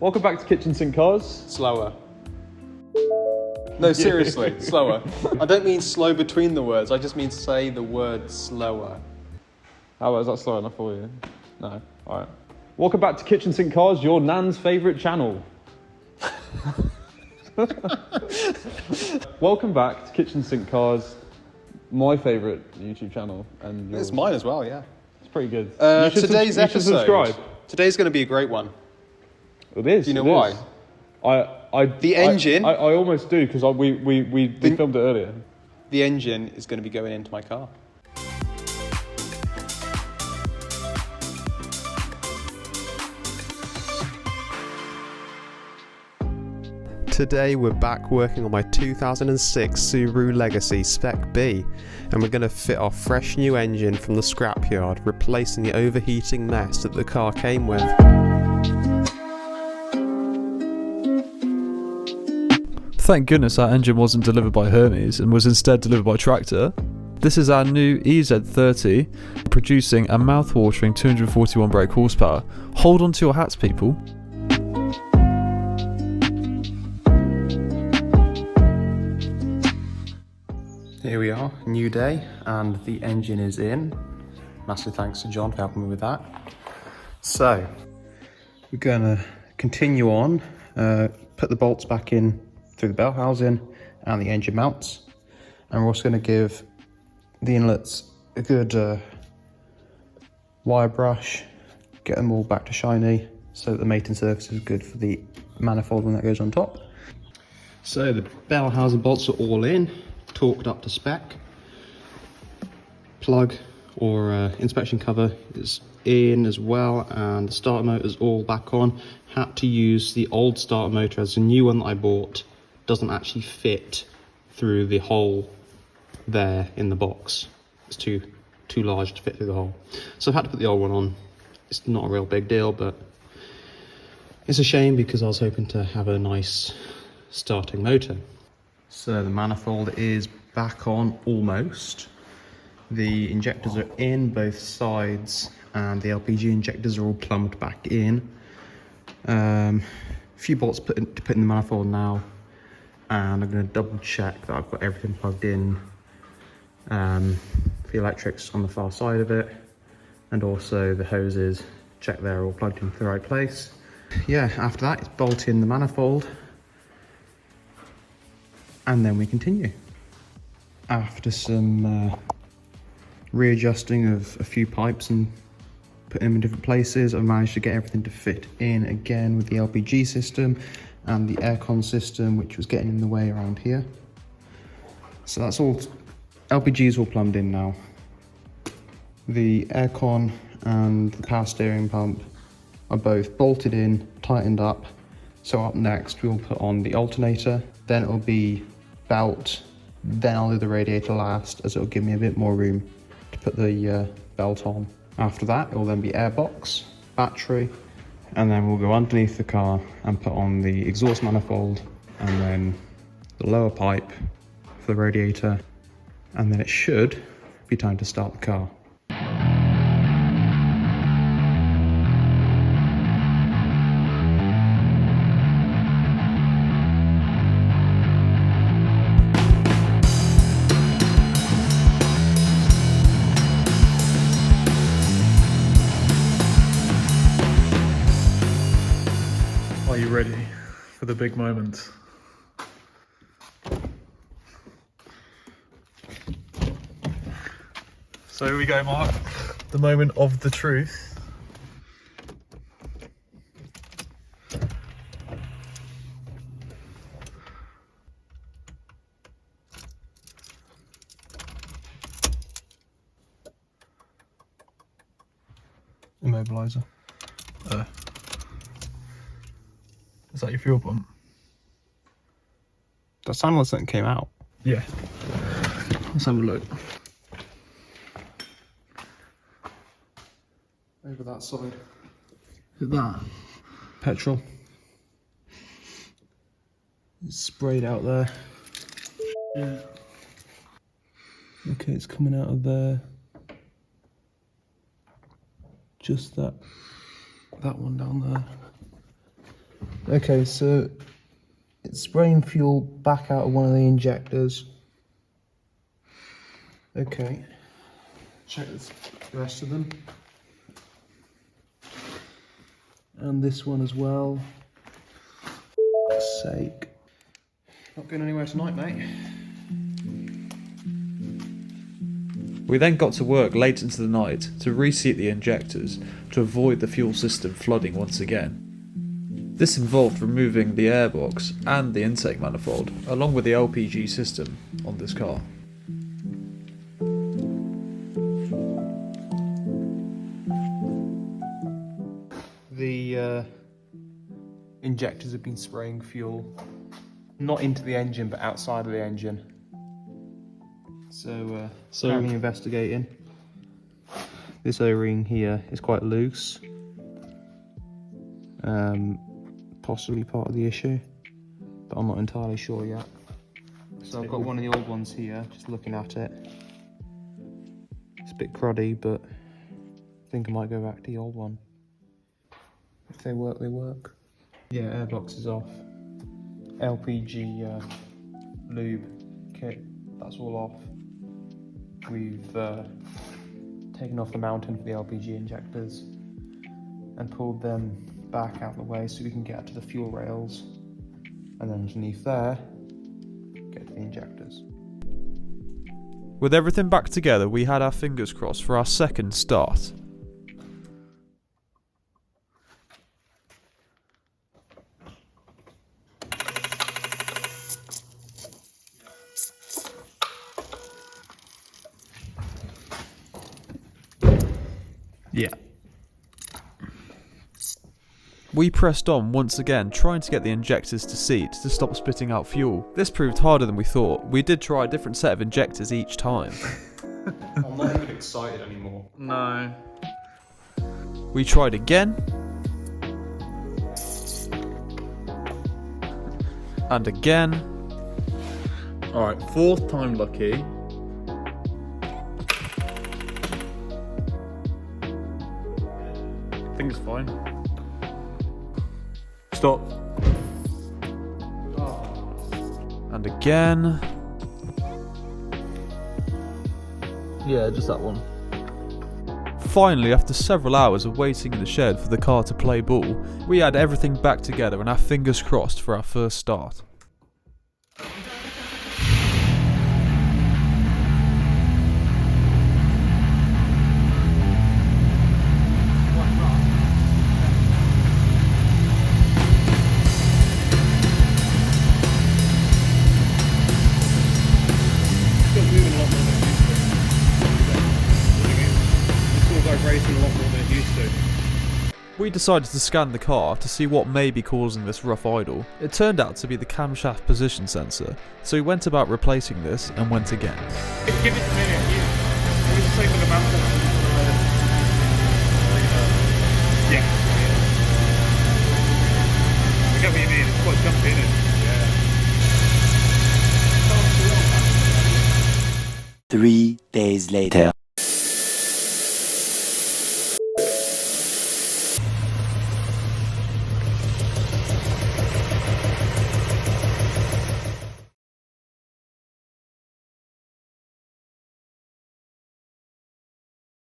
Welcome back to Kitchen Sink Cars. Slower. No, seriously, slower. I don't mean slow between the words, I just mean say the word slower. How is that slow enough for you? No? Alright. Welcome back to Kitchen Sink Cars, your nan's favourite channel. Welcome back to Kitchen Sink Cars, my favourite YouTube channel. And yours. It's mine as well, yeah. It's pretty good. Today's episode. Subscribe. Today's going to be a great one. It is. Do you know why? The engine. I almost do because we filmed it earlier. The engine is going to be going into my car. Today we're back working on my 2006 Subaru Legacy Spec B, and we're going to fit our fresh new engine from the scrapyard, replacing the overheating mess that the car came with. Thank goodness our engine wasn't delivered by Hermes and was instead delivered by Tractor. This is our new EZ30, producing a mouth-watering 241 brake horsepower. Hold on to your hats, people. Here we are, new day, and the engine is in. Massive thanks to John for helping me with that. So, we're gonna continue on, put the bolts back in through the bell housing and the engine mounts, and we're also going to give the inlets a good wire brush, get them all back to shiny so that the mating surface is good for the manifold when that goes on top. So the bell housing bolts are all in, torqued up to spec. Plug or inspection cover is in as well, and the starter motor is all back on. Had to use the old starter motor as the new one that I bought doesn't actually fit through the hole there in the box. It's too large to fit through the hole. So I've had to put the old one on. It's not a real big deal, but it's a shame because I was hoping to have a nice starting motor. So the manifold is back on almost. The injectors are in both sides and the LPG injectors are all plumbed back in. A few bolts to put in the manifold now. And I'm going to double check that I've got everything plugged in, the electrics on the far side of it, and also the hoses, check they're all plugged into the right place. Yeah, after that it's bolt in the manifold, and then we continue. After some readjusting of a few pipes and putting them in different places, I've managed to get everything to fit in again with the LPG system and the aircon system, which was getting in the way around here. So that's all, LPG is all plumbed in now. The aircon and the power steering pump are both bolted in, tightened up. So up next we'll put on the alternator, then it'll be belt, then I'll do the radiator last, as it'll give me a bit more room to put the belt on. After that it will then be airbox, battery, and then we'll go underneath the car and put on the exhaust manifold, and then the lower pipe for the radiator, and then it should be time to start the car. Are you ready for the big moment? So here we go, Mark. The moment of the truth. Immobilizer. Is that your fuel pump? That sounded like something came out. Yeah. Let's have a look. Over that side. Is it that? Petrol. It's sprayed out there. Yeah. Okay, it's coming out of there. Just that one down there. Okay, so it's spraying fuel back out of one of the injectors. Okay, check the rest of them. And this one as well. For fuck's sake. Not going anywhere tonight, mate. We then got to work late into the night to reseat the injectors to avoid the fuel system flooding once again. This involved removing the airbox and the intake manifold, along with the LPG system on this car. The injectors have been spraying fuel, not into the engine but outside of the engine. So currently investigating. This O-ring here is quite loose. Possibly part of the issue, but I'm not entirely sure yet. So I've got one of the old ones here, just looking at it. It's a bit cruddy, but I think I might go back to the old one. If they work, they work. Yeah, airbox is off. LPG lube kit, that's all off. We've taken off the mounting for the LPG injectors and pulled them back out the way so we can get to the fuel rails, and then underneath there, get to the injectors. With everything back together, we had our fingers crossed for our second start. Yeah. We pressed on once again, trying to get the injectors to seat to stop spitting out fuel. This proved harder than we thought. We did try a different set of injectors each time. I'm not even excited anymore. No. We tried again. And again. Alright, fourth time lucky. I think it's fine. Stop. And again. Yeah, just that one. Finally, after several hours of waiting in the shed for the car to play ball, we had everything back together and our fingers crossed for our first start. We decided to scan the car to see what may be causing this rough idle. It turned out to be the camshaft position sensor, so we went about replacing this and went again. Give it a minute, what did you say for the mountain? Yeah. I get what you mean, it's quite jumpy, isn't it? Yeah. 3 days later.